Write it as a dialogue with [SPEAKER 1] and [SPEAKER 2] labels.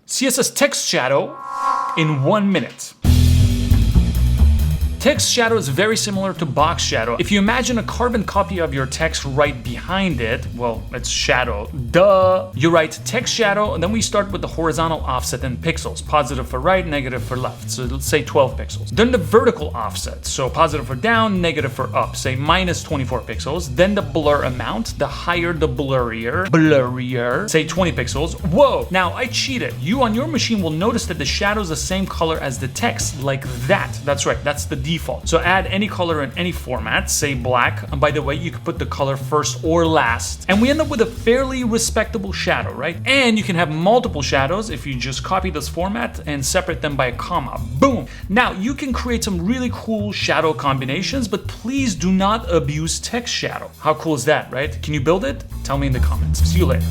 [SPEAKER 1] CSS Text Shadow in 1 minute. Text shadow is very similar to box shadow. If you imagine a carbon copy of your text right behind it, well, it's shadow, duh. You write text shadow, and then we start with the horizontal offset in pixels. Positive for right, negative for left. So let's say 12 pixels. Then the vertical offset. So positive for down, negative for up. Say minus 24 pixels. Then the blur amount. The higher the blurrier. Say 20 pixels. Whoa, now I cheated. You on your machine will notice that the shadow is the same color as the text, like that. That's right, that's the default. So add any color in any format, say black. And by the way, you can put the color first or last. And we end up with a fairly respectable shadow, right? And you can have multiple shadows if you just copy this format and separate them by a comma. Boom. Now you can create some really cool shadow combinations, but please do not abuse text shadow. How cool is that, right? Can you build it? Tell me in the comments. See you later.